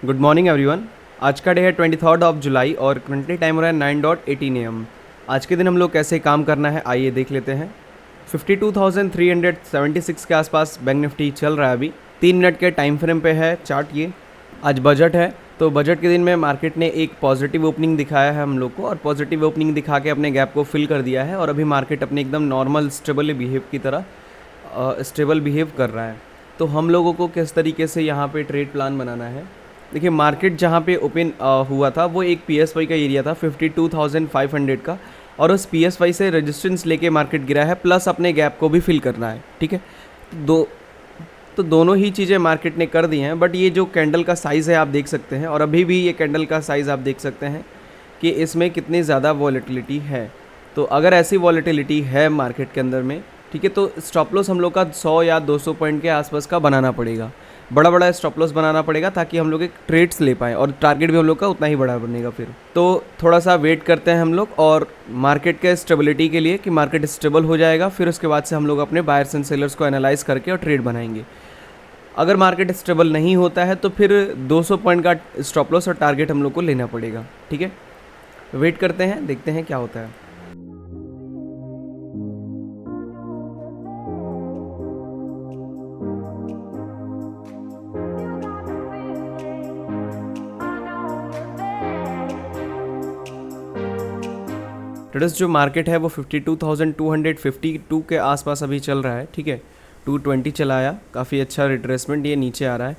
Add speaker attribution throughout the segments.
Speaker 1: Good morning everyone. आज का day है 23 ऑफ जुलाई और करंटली टाइम हो रहा है 9:18 AM। आज के दिन हम लोग कैसे काम करना है आइए देख लेते हैं। 52,376 के आसपास बैंक निफ्टी चल रहा है अभी। 3 मिनट के टाइम फ्रेम पे है चार्ट ये। आज बजट है तो बजट के दिन में मार्केट ने एक पॉजिटिव ओपनिंग दिखाया है हम लोग को और पॉजिटिव ओपनिंग दिखा के अपने गैप को फिल कर दिया है और अभी मार्केट अपने एकदम नॉर्मल स्टेबल बिहेव की तरह स्टेबल बिहेव कर रहा है। तो हम लोगों को किस तरीके से यहाँ पे ट्रेड प्लान बनाना है, देखिए मार्केट जहाँ पे ओपन हुआ था वो एक PSY का एरिया था 52,500 का और उस PSY से रेजिस्टेंस लेके मार्केट गिरा है, प्लस अपने गैप को भी फिल करना है। ठीक है, तो दोनों ही चीज़ें मार्केट ने कर दी हैं। बट ये जो कैंडल का साइज़ है आप देख सकते हैं और अभी भी ये कैंडल का साइज़ आप देख सकते हैं कि इसमें कितनी ज़्यादा वॉलेटिलिटी है। तो अगर ऐसी वॉलेटिलिटी है मार्केट के अंदर में, ठीक है, तो स्टॉप लॉस हम लोग का 100 या 200 पॉइंट के आसपास का बनाना पड़ेगा, बड़ा बड़ा स्टॉप लॉस बनाना पड़ेगा ताकि हम लोग एक ट्रेड्स ले पाएँ और टारगेट भी हम लोग का उतना ही बड़ा बनेगा। फिर तो थोड़ा सा वेट करते हैं हम लोग और मार्केट के स्टेबिलिटी के लिए कि मार्केट स्टेबल हो जाएगा, फिर उसके बाद से हम लोग अपने बायर्स एंड सेलर्स को एनालाइज करके और ट्रेड बनाएंगे। अगर मार्केट स्टेबल नहीं होता है तो फिर 200 पॉइंट का स्टॉप लॉस और टारगेट हम लोग को लेना पड़ेगा। ठीक है, वेट करते हैं, देखते हैं क्या होता है। ट्रेडर्स जो मार्केट है वो 52,252 के आसपास अभी चल रहा है। ठीक है, 220 चलाया, काफ़ी अच्छा रिट्रेसमेंट, ये नीचे आ रहा है।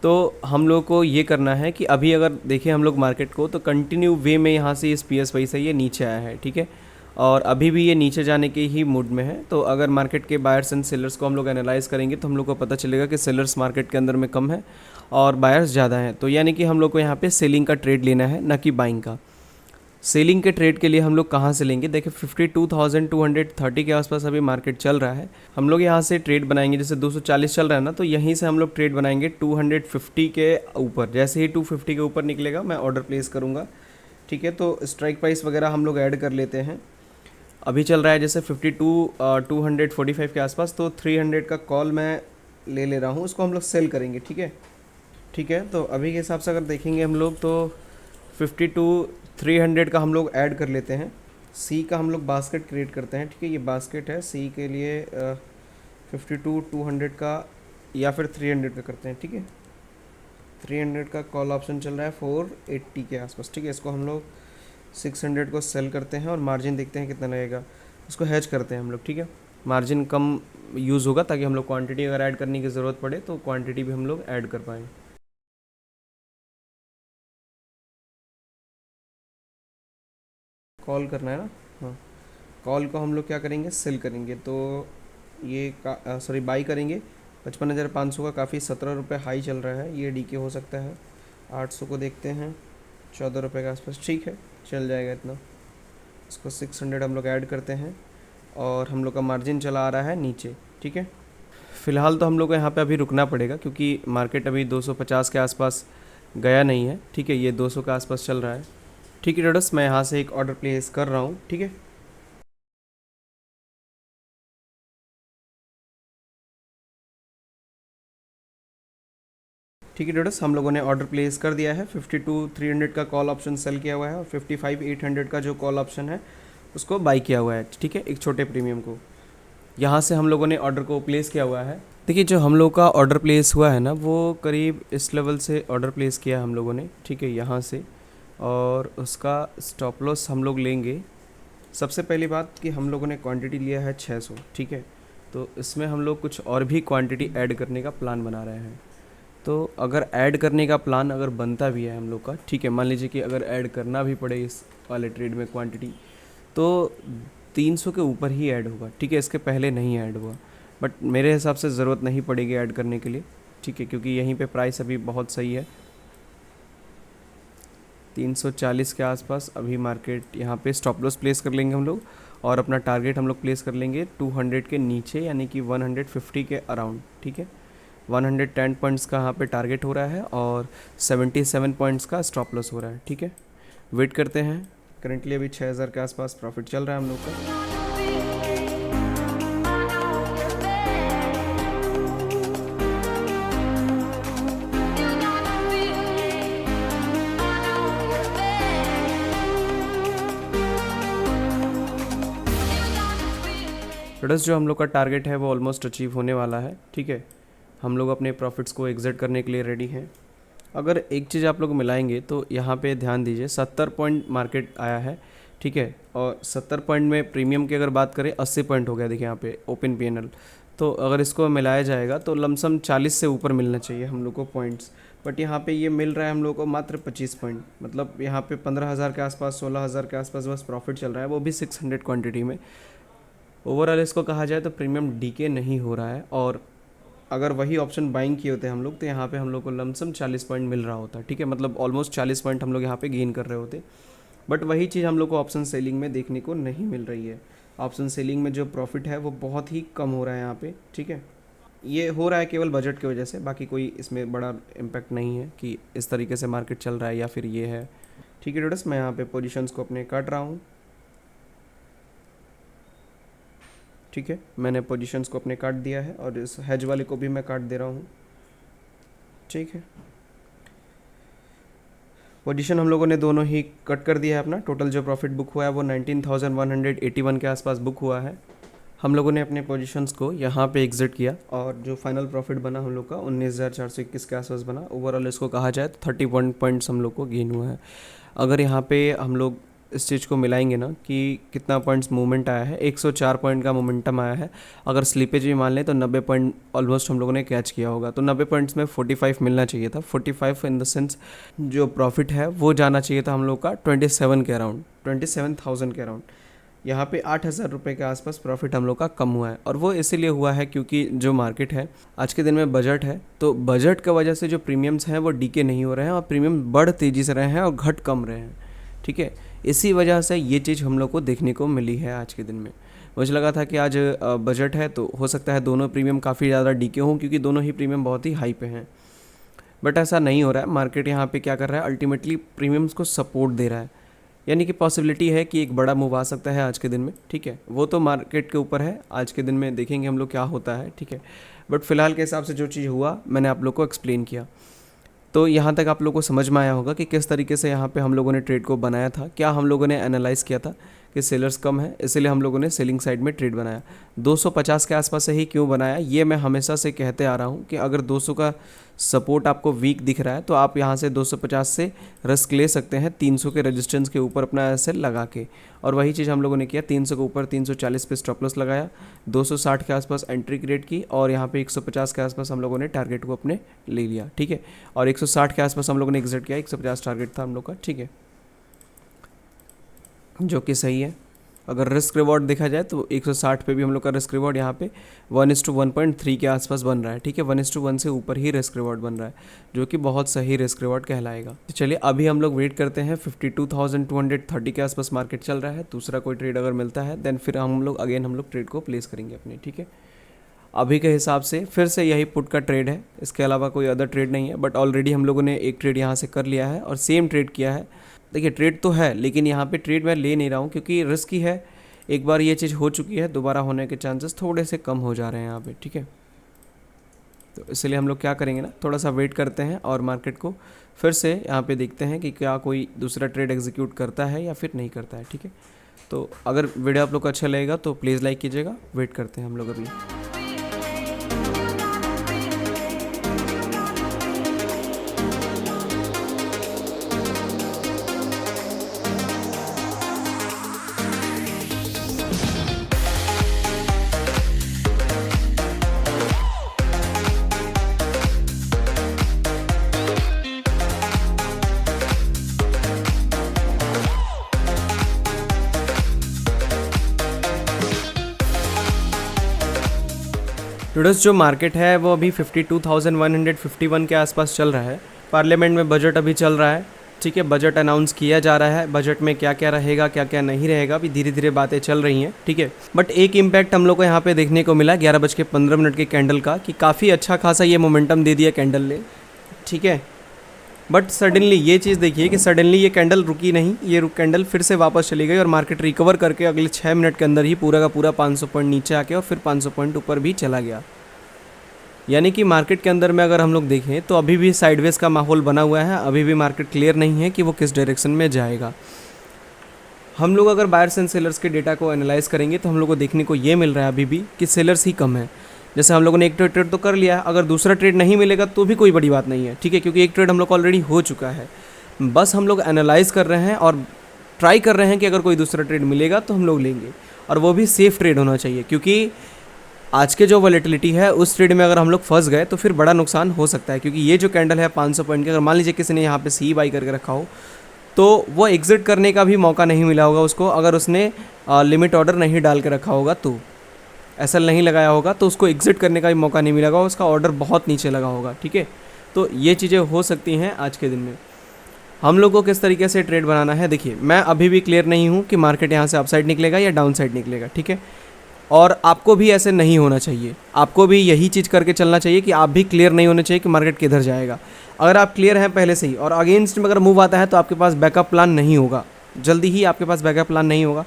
Speaker 1: तो हम लोग को ये करना है कि अभी अगर देखें हम लोग मार्केट को तो कंटिन्यू वे में यहाँ से इस PSY से ये नीचे आया है। ठीक है, और अभी भी ये नीचे जाने के ही मूड में है। तो अगर मार्केट के बायर्स एंड सेलर्स को हम लोग एनालाइज करेंगे तो हम लोग को पता चलेगा कि सेलर्स मार्केट के अंदर में कम है और बायर्स ज़्यादा हैं। तो यानी कि हम लोग को यहाँ पे सेलिंग का ट्रेड लेना है, ना कि बाइंग का। सेलिंग के ट्रेड के लिए हम लोग कहाँ से लेंगे, देखिए 52,230 के आसपास अभी मार्केट चल रहा है। हम लोग यहाँ से ट्रेड बनाएंगे, जैसे 240 चल रहा है ना, तो यहीं से हम लोग ट्रेड बनाएंगे 250 के ऊपर। जैसे ही 250 के ऊपर निकलेगा मैं ऑर्डर प्लेस करूँगा। ठीक है, तो स्ट्राइक प्राइस वगैरह हम लोग ऐड कर लेते हैं। अभी चल रहा है जैसे 52,245 के आसपास, तो 300 का कॉल मैं ले रहा हूँ, उसको हम लोग सेल करेंगे। ठीक है, ठीक है, तो अभी के हिसाब से अगर देखेंगे हम लोग तो 52,300 का हम लोग ऐड कर लेते हैं। सी का हम लोग बास्केट क्रिएट करते हैं। ठीक है, ये बास्केट है सी के लिए 52,200 का या फिर 300 का करते हैं। ठीक है, 300 का कॉल ऑप्शन चल रहा है 480 के आसपास। ठीक है, इसको हम लोग 600 को सेल करते हैं और मार्जिन देखते हैं कितना लगेगा, इसको हैच करते हैं हम लोग। ठीक है, मार्जिन कम यूज़ होगा ताकि हम लोग क्वांटिटी अगर ऐड करने की ज़रूरत पड़े तो क्वांटिटी भी हम लोग ऐड कर पाएँ। कॉल करना है ना, हाँ, कॉल को हम लोग क्या करेंगे, सेल करेंगे। तो ये सॉरी बाई करेंगे 55,500 का, काफ़ी 17 रुपये हाई चल रहा है, ये डीके हो सकता है। 800 को देखते हैं 14 रुपये के आसपास। ठीक है, चल जाएगा इतना। इसको 600 हम लोग ऐड करते हैं और हम लोग का मार्जिन चला आ रहा है नीचे। ठीक है, फ़िलहाल तो हम लोग को यहाँ पे अभी रुकना पड़ेगा क्योंकि मार्केट अभी 250 के आसपास गया नहीं है। ठीक है, ये 200 के आसपास चल रहा है। ठीक है ट्रेडर्स, मैं यहाँ से एक ऑर्डर प्लेस कर रहा हूँ। ठीक है, ठीक है ट्रेडर्स, हम लोगों ने ऑर्डर प्लेस कर दिया है। 52,300 का कॉल ऑप्शन सेल किया हुआ है और 55,800 का जो कॉल ऑप्शन है उसको बाई किया हुआ है। ठीक है, एक छोटे प्रीमियम को यहाँ से हम लोगों ने ऑर्डर को प्लेस किया हुआ है। देखिए जो हम लोग का ऑर्डर प्लेस हुआ है ना, वो करीब इस लेवल से ऑर्डर प्लेस किया हम लोगों ने। ठीक है, यहाँ से, और उसका स्टॉप लॉस हम लोग लेंगे। सबसे पहली बात कि हम लोगों ने क्वांटिटी लिया है 600। ठीक है, तो इसमें हम लोग कुछ और भी क्वांटिटी ऐड करने का प्लान बना रहे हैं। तो अगर ऐड करने का प्लान अगर बनता भी है हम लोग का, ठीक है, मान लीजिए कि अगर ऐड करना भी पड़े इस वाले ट्रेड में क्वांटिटी, तो 300 के ऊपर ही ऐड होगा। ठीक है, इसके पहले नहीं ऐड हुआ, बट मेरे हिसाब से ज़रूरत नहीं पड़ेगी ऐड करने के लिए। ठीक है, क्योंकि यहीं पे प्राइस अभी बहुत सही है, 340 के आसपास अभी मार्केट। यहाँ पे स्टॉप लॉस प्लेस कर लेंगे हम लोग और अपना टारगेट हम लोग प्लेस कर लेंगे 200 के नीचे, यानी कि 150 के अराउंड। ठीक है, 110 पॉइंट्स का यहाँ पे टारगेट हो रहा है और 77 पॉइंट्स का स्टॉप लॉस हो रहा है। ठीक है, वेट करते हैं। करंटली अभी 6,000 के आसपास प्रॉफिट चल रहा है हम लोग का। ट्रेडर्स जो हम लोग का टारगेट है वो ऑलमोस्ट अचीव होने वाला है, ठीक है। हम लोग अपने प्रॉफिट्स को एग्जिट करने के लिए रेडी हैं। अगर एक चीज़ आप लोग मिलाएंगे तो यहाँ पे ध्यान दीजिए, 70 पॉइंट मार्केट आया है, ठीक है, और 70 पॉइंट में प्रीमियम की अगर बात करें 80 पॉइंट हो गया, देखिए यहाँ पे ओपन पीएनएल। तो अगर इसको मिलाया जाएगा तो लमसम 40 से ऊपर मिलना चाहिए हम लोग को पॉइंट्स, बट यहाँ पे ये मिल रहा है हम लोग को मात्र 25 पॉइंट। मतलब यहाँ पे 15,000 के आसपास, 16,000 के आसपास बस प्रॉफिट चल रहा है, वो भी 600 क्वांटिटी में। ओवरऑल इसको कहा जाए तो प्रीमियम डीके नहीं हो रहा है, और अगर वही ऑप्शन बाइंग किए होते हम लोग तो यहाँ पे हम लोग को लमसम 40 पॉइंट मिल रहा होता, ठीक है। मतलब ऑलमोस्ट 40 पॉइंट हम लोग यहाँ पे गेन कर रहे होते, बट वही चीज़ हम लोग को ऑप्शन सेलिंग में देखने को नहीं मिल रही है। ऑप्शन सेलिंग में जो प्रॉफिट है वो बहुत ही कम हो रहा है यहाँ पे, ठीक है। ये हो रहा है केवल बजट की वजह से, बाकी कोई इसमें बड़ा इम्पैक्ट नहीं है कि इस तरीके से मार्केट चल रहा है या फिर ये है, ठीक है। ट्रेडर्स मैं यहाँ पे पोजीशंस को अपने काट रहा हूँ, ठीक है। मैंने पोजीशंस को अपने काट दिया है और इस हेज वाले को भी मैं काट दे रहा हूँ, ठीक है। पोजीशन हम लोगों ने दोनों ही कट कर दिया है अपना। टोटल जो प्रॉफिट बुक हुआ है वो 19,181 के आसपास बुक हुआ है। हम लोगों ने अपने पोजीशंस को यहाँ पे एग्जिट किया और जो फाइनल प्रॉफिट बना हम लोग का 19,421 के आसपास बना। ओवरऑल इसको कहा जाए तो 30 पॉइंट्स हम लोग को गेन हुआ है। अगर यहाँ पे हम लोग इस चीज़ को मिलाएंगे ना कि कितना पॉइंट्स मूवमेंट आया है, 104 पॉइंट का मोमेंटम आया है। अगर स्लीपेज भी मान लें तो 90 पॉइंट ऑलमोस्ट हम लोगों ने कैच किया होगा, तो 90 पॉइंट्स में 45 मिलना चाहिए था। 45 इन द सेंस जो प्रॉफिट है वो जाना चाहिए था हम लोग का 27 के अराउंड, 27,000 के अराउंड। यहाँ पे 8,000 रुपये के आसपास प्रॉफिट हम लोग का कम हुआ है, और वो इसीलिए हुआ है क्योंकि जो मार्केट है आज के दिन में बजट है, तो बजट की वजह से जो प्रीमियम्स हैं वो डीके नहीं हो रहे हैं और प्रीमियम बढ़ तेज़ी से रहे हैं और घट कम रहे हैं, ठीक है। इसी वजह से ये चीज़ हम लोग को देखने को मिली है आज के दिन में। मुझे लगा था कि आज बजट है तो हो सकता है दोनों प्रीमियम काफ़ी ज़्यादा डीके हों, क्योंकि दोनों ही प्रीमियम बहुत ही हाई पे हैं, बट ऐसा नहीं हो रहा है। मार्केट यहाँ पे क्या कर रहा है, अल्टीमेटली प्रीमियम्स को सपोर्ट दे रहा है, यानी कि पॉसिबिलिटी है कि एक बड़ा मूव आ सकता है आज के दिन में, ठीक है। वो तो मार्केट के ऊपर है, आज के दिन में देखेंगे हम लोग क्या होता है, ठीक है। बट फिलहाल के हिसाब से जो चीज़ हुआ मैंने आप लोग को एक्सप्लेन किया, तो यहाँ तक आप लोगों को समझ में आया होगा कि किस तरीके से यहाँ पे हम लोगों ने ट्रेड को बनाया था। क्या हम लोगों ने एनालाइज़ किया था कि सेलर्स कम है, इसलिए हम लोगों ने सेलिंग साइड में ट्रेड बनाया। 250 के आसपास से ही क्यों बनाया, ये मैं हमेशा से कहते आ रहा हूँ कि अगर 200 का सपोर्ट आपको वीक दिख रहा है तो आप यहाँ से 250 से रिस्क ले सकते हैं 300 के रेजिस्टेंस के ऊपर अपना एसएल लगा के, और वही चीज़ हम लोगों ने किया। 300 के ऊपर 340 पे स्टॉप लॉस लगाया, 260 के आसपास एंट्री क्रिएट की, और यहाँ पे 150 के आसपास हम लोगों ने टारगेट को अपने ले लिया, ठीक है। और 160 के आसपास हम लोगों ने एग्जिट किया, 150 टारगेट था हम लोग का, ठीक है, जो कि सही है। अगर रिस्क रिवॉर्ड देखा जाए तो 160 पे भी हम लोग का रिस्क रिवॉर्ड यहाँ पे 1:1.3 के आसपास बन रहा है, ठीक है। 1:1 से ऊपर ही रिस्क रिवॉर्ड बन रहा है, जो कि बहुत सही रिस्क रिवॉर्ड कहलाएगा। तो चलिए अभी हम लोग वेट करते हैं। 52,230 के आसपास मार्केट चल रहा है। दूसरा कोई ट्रेड अगर मिलता है देन फिर हम लोग ट्रेड को प्लेस करेंगे अपने, ठीक है। अभी के हिसाब से फिर से यही पुट का ट्रेड है, इसके अलावा कोई अदर ट्रेड नहीं है, बट ऑलरेडी हम लोगों ने एक ट्रेड यहाँ से कर लिया है और सेम ट्रेड किया है। देखिए ट्रेड तो है, लेकिन यहाँ पे ट्रेड मैं ले नहीं रहा हूँ क्योंकि रिस्की है। एक बार ये चीज़ हो चुकी है, दोबारा होने के चांसेस थोड़े से कम हो जा रहे हैं यहाँ पे, ठीक है। तो इसलिए हम लोग क्या करेंगे ना, थोड़ा सा वेट करते हैं और मार्केट को फिर से यहाँ पे देखते हैं कि क्या कोई दूसरा ट्रेड एग्जीक्यूट करता है या फिर नहीं करता है, ठीक है। तो अगर वीडियो आप लोग को अच्छा लगेगा तो प्लीज़ लाइक कीजिएगा। वेट करते हैं हम लोग अभी। ट्रेडर्स जो मार्केट है वो अभी 52,151 के आसपास चल रहा है। पार्लियामेंट में बजट अभी चल रहा है, ठीक है। बजट अनाउंस किया जा रहा है, बजट में क्या क्या रहेगा क्या क्या नहीं रहेगा अभी धीरे धीरे बातें चल रही हैं, ठीक है। बट एक इम्पैक्ट हम लोग को यहाँ पे देखने को मिला 11:15 के कैंडल का, कि काफ़ी अच्छा खासा ये मोमेंटम दे दिया कैंडल ने, ठीक है। बट सडनली ये चीज़ देखिए कि सडनली ये कैंडल रुकी नहीं, ये कैंडल फिर से वापस चली गई और मार्केट रिकवर करके अगले 6 मिनट के अंदर ही पूरा का पूरा 500 पॉइंट नीचे आके और फिर 500 पॉइंट ऊपर भी चला गया। यानी कि मार्केट के अंदर में अगर हम लोग देखें तो अभी भी साइडवेज का माहौल बना हुआ है, अभी भी मार्केट क्लियर नहीं है कि वो किस डायरेक्शन में जाएगा। हम लोग अगर बायर्स एंड सेलर्स के डेटा को एनालाइज करेंगे तो हम लोग को देखने को ये मिल रहा है अभी भी कि सेलर्स ही कम है। जैसे हम लोगों ने एक ट्रेड तो कर लिया है, अगर दूसरा ट्रेड नहीं मिलेगा तो भी कोई बड़ी बात नहीं है, ठीक है, क्योंकि एक ट्रेड हम लोग को ऑलरेडी हो चुका है। बस हम लोग एनालाइज कर रहे हैं और ट्राई कर रहे हैं कि अगर कोई दूसरा ट्रेड मिलेगा तो हम लोग लेंगे, और वो भी सेफ ट्रेड होना चाहिए, क्योंकि आज के जो वॉलेटिलिटी है उस ट्रेड में अगर हम लोग फंस गए तो फिर बड़ा नुकसान हो सकता है। क्योंकि ये जो कैंडल है 500 पॉइंट की, अगर मान लीजिए किसी ने यहाँ पे सी बाई करके रखा हो तो वो एग्जिट करने का भी मौका नहीं मिला होगा उसको, अगर उसने लिमिट ऑर्डर नहीं डाल के रखा होगा तो, एसएल नहीं लगाया होगा तो उसको एग्जिट करने का भी मौका नहीं मिला होगा, उसका ऑर्डर बहुत नीचे लगा होगा, ठीक है। तो ये चीज़ें हो सकती हैं आज के दिन में। हम लोग को किस तरीके से ट्रेड बनाना है, देखिए मैं अभी भी क्लियर नहीं हूँ कि मार्केट यहाँ से अपसाइड निकलेगा या डाउन साइड निकलेगा, ठीक है। और आपको भी ऐसे नहीं होना चाहिए, आपको भी यही चीज़ करके चलना चाहिए कि आप भी क्लियर नहीं होने चाहिए कि मार्केट किधर जाएगा। अगर आप क्लियर हैं पहले से ही और अगेंस्ट में अगर मूव आता है तो आपके पास बैकअप प्लान नहीं होगा, जल्दी ही आपके पास बैकअप प्लान नहीं होगा।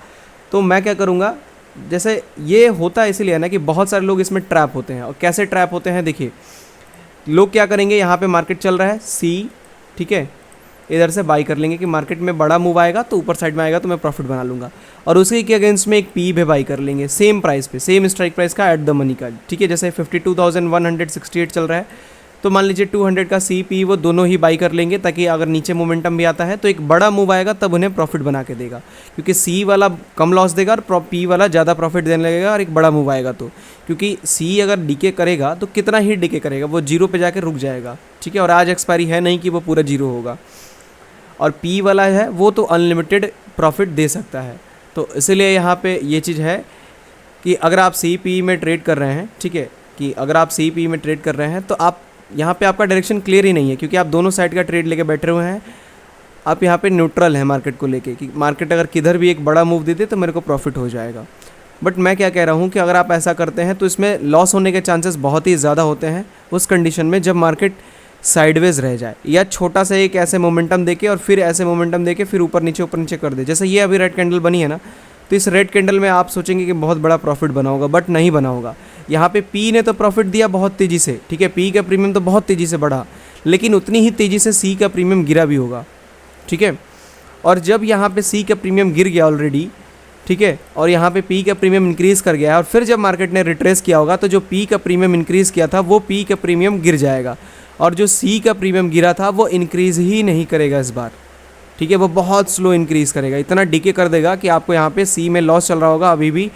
Speaker 1: तो मैं क्या करूँगा, जैसे ये होता है इसीलिए ना कि बहुत सारे लोग इसमें ट्रैप होते हैं। और कैसे ट्रैप होते हैं, देखिए लोग क्या करेंगे, यहाँ पे मार्केट चल रहा है सी, ठीक है, इधर से बाई कर लेंगे कि मार्केट में बड़ा मूव आएगा तो ऊपर साइड में आएगा तो मैं प्रॉफिट बना लूँगा, और उसी के अगेंस्ट में एक पी भी बाई कर लेंगे सेम प्राइस पे, सेम स्ट्राइक प्राइस का एट द मनी का, ठीक है। जैसे 52,168 चल रहा है तो मान लीजिए 200 का सी पी वो दोनों ही बाई कर लेंगे, ताकि अगर नीचे मोमेंटम भी आता है तो एक बड़ा मूव आएगा तब उन्हें प्रॉफिट बना के देगा, क्योंकि सी वाला कम लॉस देगा और पी वाला ज़्यादा प्रॉफिट देने लगेगा और एक बड़ा मूव आएगा तो, क्योंकि सी अगर डीके करेगा तो कितना ही डीके करेगा, वो जीरो पे जाके रुक जाएगा, ठीक है। और आज एक्सपायरी है नहीं कि वो पूरा जीरो होगा, और पी वाला है वो तो अनलिमिटेड प्रॉफिट दे सकता है। तो इसीलिए यहाँ पे ये चीज़ है कि अगर आप सी पी में ट्रेड कर रहे हैं, ठीक है, कि अगर आप सी पी में ट्रेड कर रहे हैं तो आप यहाँ पे आपका डायरेक्शन क्लियर ही नहीं है, क्योंकि आप दोनों साइड का ट्रेड लेके बैठे हुए हैं। आप यहाँ पे न्यूट्रल हैं मार्केट को लेके कि मार्केट अगर किधर भी एक बड़ा मूव दे दे तो मेरे को प्रॉफिट हो जाएगा। बट मैं क्या कह रहा हूँ कि अगर आप ऐसा करते हैं तो इसमें लॉस होने के चांसेस बहुत ही ज़्यादा होते हैं उस कंडीशन में जब मार्केट साइडवेज रह जाए, या छोटा सा एक ऐसे मोमेंटम देके और फिर ऐसे मोमेंटम देके फिर ऊपर नीचे कर दे। जैसे ये अभी रेड कैंडल बनी है ना, तो इस रेड कैंडल में आप सोचेंगे कि बहुत बड़ा प्रॉफिट बना होगा, बट नहीं बना होगा। यहाँ पे पी ने तो प्रॉफिट दिया बहुत तेज़ी से, ठीक है, पी का प्रीमियम तो बहुत तेज़ी से बढ़ा, लेकिन उतनी ही तेज़ी से सी का प्रीमियम गिरा भी होगा, ठीक है। और जब यहाँ पे सी का प्रीमियम गिर गया ऑलरेडी, ठीक है, और यहाँ पे पी का प्रीमियम इंक्रीज़ कर गया है, और फिर जब मार्केट ने रिट्रेस किया होगा तो जो पी का प्रीमियम इंक्रीज़ किया था वो पी का प्रीमियम गिर जाएगा, और जो सी का प्रीमियम गिरा था वो इंक्रीज़ ही नहीं करेगा इस बार, ठीक है, वो बहुत स्लो इंक्रीज़ करेगा, इतना डीके कर देगा कि आपको यहाँ पे सी में लॉस चल रहा होगा अभी भी,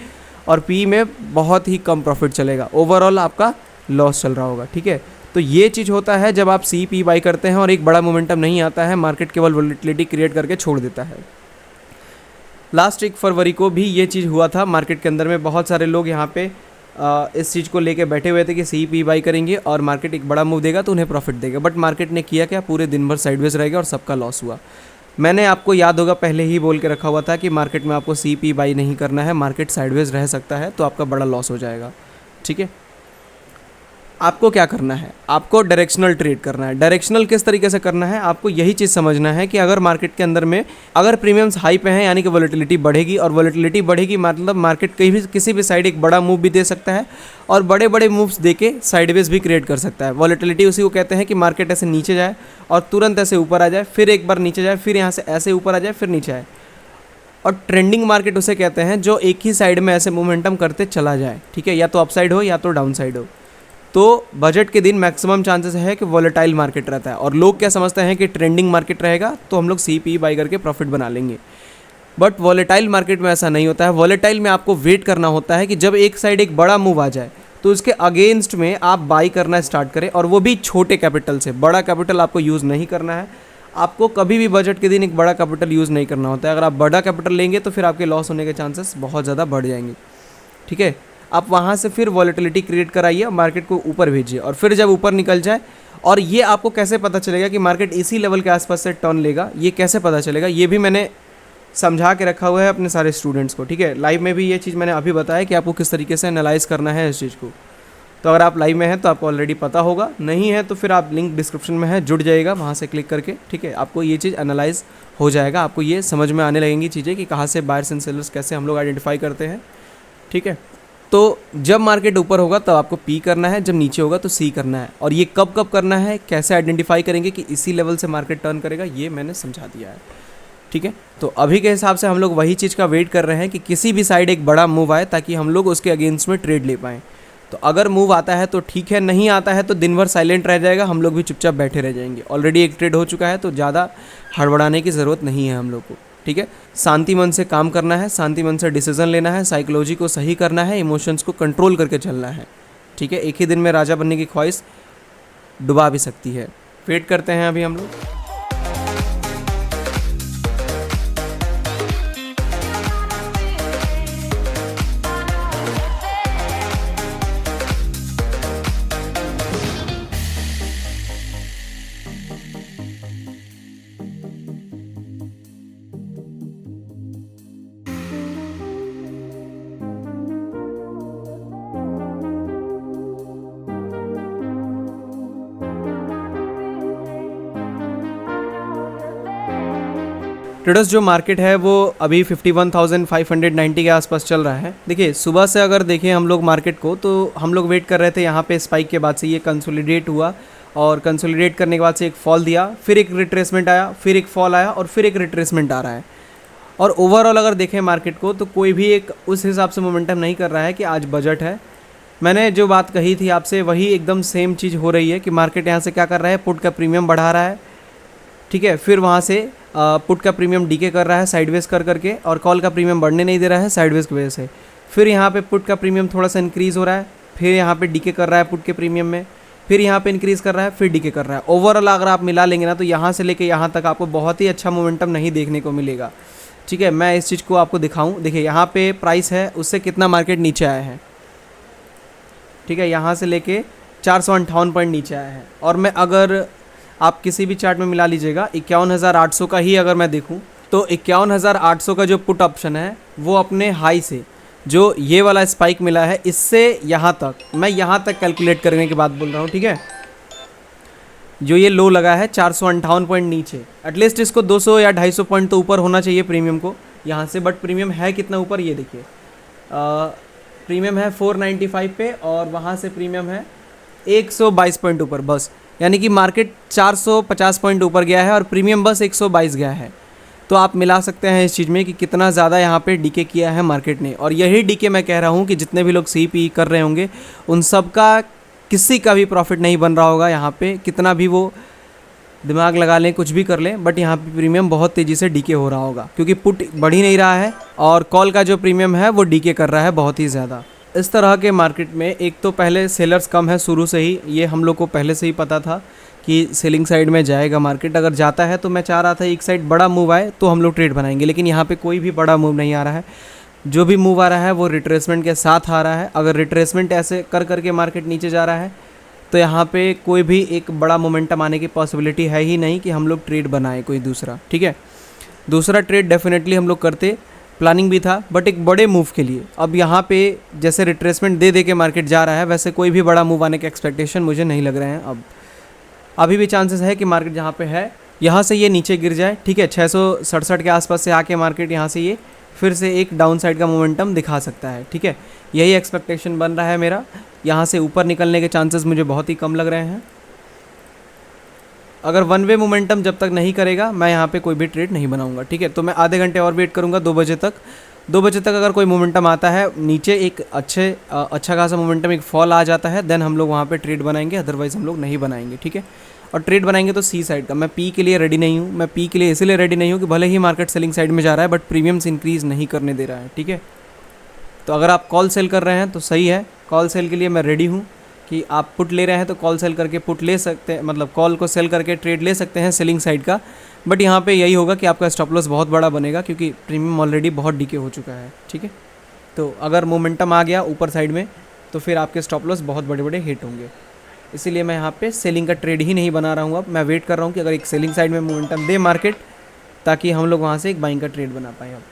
Speaker 1: और पी में बहुत ही कम प्रॉफिट चलेगा, ओवरऑल आपका लॉस चल रहा होगा, ठीक है। तो ये चीज़ होता है जब आप सी पी बाई करते हैं और एक बड़ा मोमेंटम नहीं आता है, मार्केट केवल वोलेटिलिटी क्रिएट करके छोड़ देता है। लास्ट 1 फरवरी को भी ये चीज़ हुआ था मार्केट के अंदर में, बहुत सारे लोग यहाँ पे इस चीज़ को लेके बैठे हुए थे कि सी पी बाई करेंगे और मार्केट एक बड़ा मूव देगा तो उन्हें प्रॉफिट देगा, बट मार्केट ने किया क्या, पूरे दिन भर साइडवेज रहेगा और सबका लॉस हुआ। मैंने आपको याद होगा पहले ही बोल के रखा हुआ था कि मार्केट में आपको सी पी बाई नहीं करना है, मार्केट साइडवेज रह सकता है तो आपका बड़ा लॉस हो जाएगा, ठीक है। आपको क्या करना है, आपको डायरेक्शनल ट्रेड करना है। डायरेक्शनल किस तरीके से करना है, आपको यही चीज़ समझना है कि अगर मार्केट के अंदर में अगर प्रीमियम्स हाई पे हैं यानी कि वोलेटिलिटी बढ़ेगी, और वोलेटिलिटी बढ़ेगी मतलब मार्केट कहीं भी किसी भी साइड एक बड़ा मूव भी दे सकता है और बड़े बड़े मूव्स दे के साइडवेज भी क्रिएट कर सकता है। वोलेटिलिटी उसी को कहते हैं कि मार्केट ऐसे नीचे जाए और तुरंत ऐसे ऊपर आ जाए, फिर एक बार नीचे जाए, फिर यहाँ से ऐसे ऊपर आ जाए, फिर नीचे आए। और ट्रेंडिंग मार्केट उसे कहते हैं जो एक ही साइड में ऐसे मोमेंटम करते चला जाए, ठीक है, या तो अपसाइड हो या तो डाउन साइड हो। तो बजट के दिन मैक्सिमम चांसेस है कि वॉलेटाइल मार्केट रहता है, और लोग क्या समझते हैं कि ट्रेंडिंग मार्केट रहेगा तो हम लोग सी पी बाई करके प्रॉफिट बना लेंगे, बट वॉलेटाइल मार्केट में ऐसा नहीं होता है। वॉलेटाइल में आपको वेट करना होता है कि जब एक साइड एक बड़ा मूव आ जाए तो उसके अगेंस्ट में आप बाई करना स्टार्ट करें, और वो भी छोटे कैपिटल से। बड़ा कैपिटल आपको यूज़ नहीं करना है, आपको कभी भी बजट के दिन एक बड़ा कैपिटल यूज़ नहीं करना होता है। अगर आप बड़ा कैपिटल लेंगे तो फिर आपके लॉस होने के चांसेस बहुत ज़्यादा बढ़ जाएंगे, ठीक है। आप वहाँ से फिर वॉलेटिलिटी क्रिएट कराइए, मार्केट को ऊपर भेजिए, और फिर जब ऊपर निकल जाए, और ये आपको कैसे पता चलेगा कि मार्केट इसी लेवल के आसपास से टर्न लेगा, ये कैसे पता चलेगा, ये भी मैंने समझा के रखा हुआ है अपने सारे स्टूडेंट्स को, ठीक है। लाइव में भी ये चीज़ मैंने अभी बताया कि आपको किस तरीके से एनालाइज करना है इस चीज़ को। तो अगर आप लाइव में हैं तो आपको ऑलरेडी पता होगा, नहीं है तो फिर आप लिंक डिस्क्रिप्शन में है, जुड़ जाइएगा वहाँ से क्लिक करके, ठीक है। आपको ये चीज़ एनालाइज हो जाएगा, आपको ये समझ में आने लगेंगी चीज़ें कि कहाँ से बायर्स एंड सेलर्स कैसे हम लोग आइडेंटिफाई करते हैं, ठीक है। तो जब मार्केट ऊपर होगा तब आपको पी करना है, जब नीचे होगा तो सी करना है, और ये कब कब करना है, कैसे आइडेंटिफाई करेंगे कि इसी लेवल से मार्केट टर्न करेगा, ये मैंने समझा दिया है। ठीक है। तो अभी के हिसाब से हम लोग वही चीज़ का वेट कर रहे हैं कि किसी भी साइड एक बड़ा मूव आए ताकि हम लोग उसके अगेंस्ट में ट्रेड ले पाएँ। तो अगर मूव आता है तो ठीक है, नहीं आता है तो दिन भर साइलेंट रह जाएगा, हम लोग भी चुपचाप बैठे रह जाएंगे। ऑलरेडी एक ट्रेड हो चुका है तो ज़्यादा हड़बड़ाने की ज़रूरत नहीं है हम लोग को, ठीक है। शांति मन से काम करना है, शांति मन से डिसीजन लेना है, साइकोलॉजी को सही करना है, इमोशंस को कंट्रोल करके चलना है, ठीक है। एक ही दिन में राजा बनने की ख्वाहिश डुबा भी सकती है। वेट करते हैं अभी हम लोग। ट्रेडर्स जो मार्केट है वो अभी 51,590 के आसपास चल रहा है। देखिए सुबह से अगर देखें हम लोग मार्केट को तो हम लोग वेट कर रहे थे यहाँ पे स्पाइक के बाद से ये कंसोलिडेट हुआ और कंसोलिडेट करने के बाद से एक फॉल दिया, फिर एक रिट्रेसमेंट आया, फिर एक फॉल आया और फिर एक रिट्रेसमेंट आ रहा है। और ओवरऑल अगर देखें मार्केट को तो कोई भी एक उस हिसाब से मोमेंटम नहीं कर रहा है कि आज बजट है। मैंने जो बात कही थी आपसे वही एकदम सेम चीज़ हो रही है कि मार्केट यहाँ से क्या कर रहा है, पुट का प्रीमियम बढ़ा रहा है, ठीक है। फिर वहाँ से पुट का प्रीमियम डीके कर रहा है साइडवेज कर करके और कॉल का प्रीमियम बढ़ने नहीं दे रहा है साइडवेज की वजह से। फिर यहाँ पे पुट का प्रीमियम थोड़ा सा इंक्रीज़ हो रहा है, फिर यहाँ पे डीके कर रहा है पुट के प्रीमियम में, फिर यहाँ पे इंक्रीज़ कर रहा है, फिर डीके कर रहा है। ओवरऑल अगर आप मिला लेंगे ना तो यहाँ से लेके यहाँ तक आपको बहुत ही अच्छा मोमेंटम नहीं देखने को मिलेगा, ठीक है। मैं इस चीज़ को आपको दिखाऊँ, देखिए यहाँ पे प्राइस है उससे कितना मार्केट नीचे आया है, ठीक है। यहाँ से लेके 458 पॉइंट नीचे आया है। और मैं अगर आप किसी भी चार्ट में मिला लीजिएगा 51,800 का ही अगर मैं देखूं तो 51,800 का जो पुट ऑप्शन है वो अपने हाई से जो ये वाला स्पाइक मिला है इससे यहाँ तक, मैं यहाँ तक कैलकुलेट करने के बाद बोल रहा हूँ, ठीक है। जो ये लो लगा है 458 पॉइंट नीचे, एटलीस्ट इसको 200 या 250 पॉइंट तो ऊपर होना चाहिए प्रीमियम को यहाँ से। बट प्रीमियम है कितना ऊपर ये देखिए, प्रीमियम है 495 पे और वहाँ से प्रीमियम है 122 पॉइंट ऊपर बस। यानी कि मार्केट 450 पॉइंट ऊपर गया है और प्रीमियम बस 122 गया है। तो आप मिला सकते हैं इस चीज़ में कि कितना ज़्यादा यहाँ पे डीके किया है मार्केट ने। और यही डीके मैं कह रहा हूँ कि जितने भी लोग सीपी कर रहे होंगे उन सब का किसी का भी प्रॉफिट नहीं बन रहा होगा यहाँ पे, कितना भी वो दिमाग लगा लें कुछ भी कर लें, बट यहाँ पे प्रीमियम बहुत तेज़ी से डीके हो रहा होगा क्योंकि पुट बढ़ ही नहीं रहा है और कॉल का जो प्रीमियम है वो डीके कर रहा है बहुत ही ज़्यादा। इस तरह के मार्केट में एक तो पहले सेलर्स कम है शुरू से ही, ये हम लोग को पहले से ही पता था कि सेलिंग साइड में जाएगा मार्केट। अगर जाता है तो मैं चाह रहा था एक साइड बड़ा मूव आए तो हम लोग ट्रेड बनाएंगे, लेकिन यहाँ पे कोई भी बड़ा मूव नहीं आ रहा है। जो भी मूव आ रहा है वो रिट्रेसमेंट के साथ आ रहा है। अगर रिट्रेसमेंट ऐसे कर करके मार्केट नीचे जा रहा है तो यहाँ पे कोई भी एक बड़ा मोमेंटम आने की पॉसिबिलिटी है ही नहीं कि हम लोग ट्रेड बनाएं कोई दूसरा, ठीक है। दूसरा ट्रेड डेफिनेटली हम लोग करते, प्लानिंग भी था, बट एक बड़े मूव के लिए। अब यहाँ पे जैसे रिट्रेसमेंट दे दे के मार्केट जा रहा है वैसे कोई भी बड़ा मूव आने के एक्सपेक्टेशन मुझे नहीं लग रहे हैं। अब अभी भी चांसेस है कि मार्केट जहाँ पे है यहाँ से ये नीचे गिर जाए, ठीक है। 667 के आसपास से आके मार्केट यहाँ से ये फिर से एक डाउन साइड का मोमेंटम दिखा सकता है, ठीक है। यही एक्सपेक्टेशन बन रहा है मेरा। यहाँ से ऊपर निकलने के चांसेस मुझे बहुत ही कम लग रहे हैं। अगर वन वे मोमेंटम जब तक नहीं करेगा मैं यहाँ पे कोई भी ट्रेड नहीं बनाऊंगा, ठीक है। तो मैं आधे घंटे और वेट करूँगा 2 बजे तक। 2 बजे तक अगर कोई मोमेंटम आता है नीचे एक अच्छा खासा मोमेंटम एक फॉल आ जाता है, देन हम लोग वहाँ पे ट्रेड बनाएंगे, अदरवाइज़ हम लोग नहीं बनाएंगे, ठीक है। और ट्रेड बनाएंगे तो सी साइड का। मैं पी के लिए रेडी नहीं हूँ। मैं पी के लिए इसलिए रेडी नहीं हूँ कि भले ही मार्केट सेलिंग साइड में जा रहा है बट प्रीमियम्स इंक्रीज़ नहीं करने दे रहा है, ठीक है। तो अगर आप कॉल सेल कर रहे हैं तो सही है, कॉल सेल के लिए मैं रेडी हूँ कि आप पुट ले रहे हैं तो कॉल सेल करके पुट ले सकते हैं, मतलब कॉल को सेल करके ट्रेड ले सकते हैं सेलिंग साइड का। बट यहाँ पे यही होगा कि आपका स्टॉप लॉस बहुत बड़ा बनेगा क्योंकि प्रीमियम ऑलरेडी बहुत डीके हो चुका है, ठीक है। तो अगर मोमेंटम आ गया ऊपर साइड में तो फिर आपके स्टॉप लॉस बहुत बड़े बड़े हिट होंगे। इसीलिए मैं यहाँ पे सेलिंग का ट्रेड ही नहीं बना रहा हूँ। अब मैं वेट कर रहा हूँ कि अगर एक सेलिंग साइड में मोमेंटम दे मार्केट ताकि हम लोग वहाँ से एक बाइंग का ट्रेड बना पाएँ। अब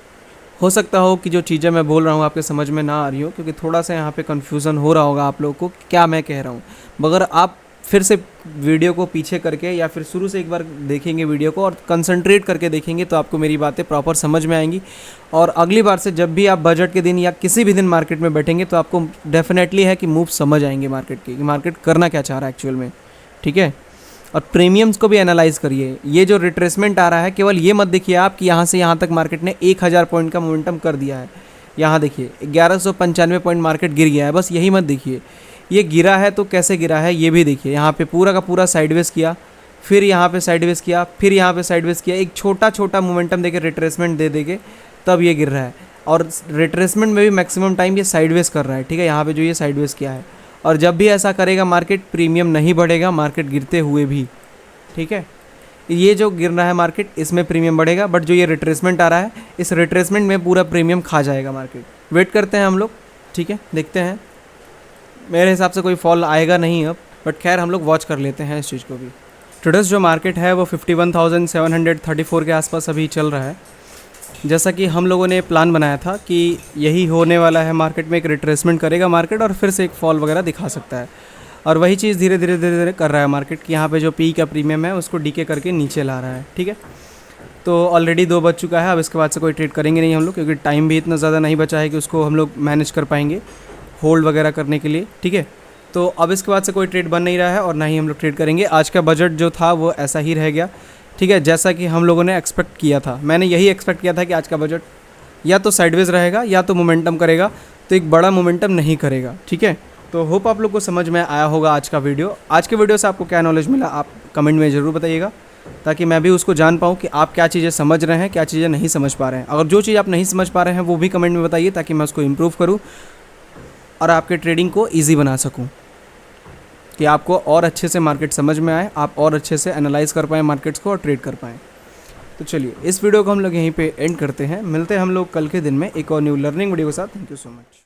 Speaker 1: हो सकता हो कि जो चीज़ें मैं बोल रहा हूँ आपके समझ में ना आ रही हो क्योंकि थोड़ा सा यहाँ पे कन्फ्यूज़न हो रहा होगा आप लोगों को क्या मैं कह रहा हूँ। मगर आप फिर से वीडियो को पीछे करके या फिर शुरू से एक बार देखेंगे वीडियो को और कंसंट्रेट करके देखेंगे तो आपको मेरी बातें प्रॉपर समझ में आएंगी। और अगली बार से जब भी आप बजट के दिन या किसी भी दिन मार्केट में बैठेंगे तो आपको डेफिनेटली है कि मूव समझ आएंगे मार्केट के, कि मार्केट करना क्या चाह रहा है एक्चुअल में, ठीक है। और प्रीमियम्स को भी एनालाइज करिए। ये जो रिट्रेसमेंट आ रहा है, केवल ये मत देखिए आप कि यहाँ से यहाँ तक मार्केट ने 1000 पॉइंट का मोमेंटम कर दिया है। यहाँ देखिए 1195 पॉइंट मार्केट गिर गया है, बस यही मत देखिए। ये गिरा है तो कैसे गिरा है ये भी देखिए। यहाँ पे पूरा का पूरा साइडवेज किया, फिर यहाँ पे साइडवेज किया, फिर यहाँ पे साइडवेज किया, एक छोटा छोटा मोमेंटम देके रिट्रेसमेंट दे देके तब ये गिर रहा है। और रिट्रेसमेंट में भी मैक्सिमम टाइम ये साइडवेज कर रहा है, ठीक है। यहाँ पे जो ये साइडवेज किया है, और जब भी ऐसा करेगा मार्केट, प्रीमियम नहीं बढ़ेगा मार्केट गिरते हुए भी, ठीक है। ये जो गिर रहा है मार्केट, इसमें प्रीमियम बढ़ेगा, बट जो ये रिट्रेसमेंट आ रहा है, इस रिट्रेसमेंट में पूरा प्रीमियम खा जाएगा मार्केट। वेट करते हैं हम लोग, ठीक है, देखते हैं। मेरे हिसाब से कोई फॉल आएगा नहीं अब, बट खैर हम लोग वॉच कर लेते हैं इस चीज़ को भी। टुडेस जो मार्केट है वो 51,734 के आसपास अभी चल रहा है। जैसा कि हम लोगों ने प्लान बनाया था कि यही होने वाला है, मार्केट में एक रिट्रेसमेंट करेगा मार्केट और फिर से एक फॉल वगैरह दिखा सकता है। और वही चीज़ धीरे धीरे धीरे धीरे कर रहा है मार्केट कि यहाँ पे जो पी का प्रीमियम है उसको डीके करके नीचे ला रहा है, ठीक है। तो ऑलरेडी 2 बज चुका है, अब इसके बाद से कोई ट्रेड करेंगे नहीं हम लोग, क्योंकि टाइम भी इतना ज़्यादा नहीं बचा है कि उसको हम लोग मैनेज कर पाएंगे होल्ड वगैरह करने के लिए, ठीक है। तो अब इसके बाद से कोई ट्रेड बन नहीं रहा है और ना ही हम लोग ट्रेड करेंगे। आज का बजट जो था वो ऐसा ही रह गया, ठीक है, जैसा कि हम लोगों ने एक्सपेक्ट किया था। मैंने यही एक्सपेक्ट किया था कि आज का बजट या तो साइडवेज रहेगा या तो मोमेंटम करेगा, तो एक बड़ा मोमेंटम नहीं करेगा, ठीक है। तो होप आप लोग को समझ में आया होगा आज का वीडियो। आज के वीडियो से आपको क्या नॉलेज मिला आप कमेंट में ज़रूर बताइएगा, ताकि मैं भी उसको जान पाऊँ कि आप क्या चीज़ें समझ रहे हैं, क्या चीज़ें नहीं समझ पा रहे हैं। अगर जो चीज़ आप नहीं समझ पा रहे हैं वो भी कमेंट में बताइए, ताकि मैं उसको इम्प्रूव करूँ और आपके ट्रेडिंग को ईजी बना सकूँ, कि आपको और अच्छे से मार्केट समझ में आए, आप और अच्छे से एनालाइज कर पाएँ मार्केट्स को और ट्रेड कर पाएँ। तो चलिए इस वीडियो को हम लोग यहीं पे एंड करते हैं। मिलते हैं हम लोग कल के दिन में एक और न्यू लर्निंग वीडियो के साथ। Thank you so much.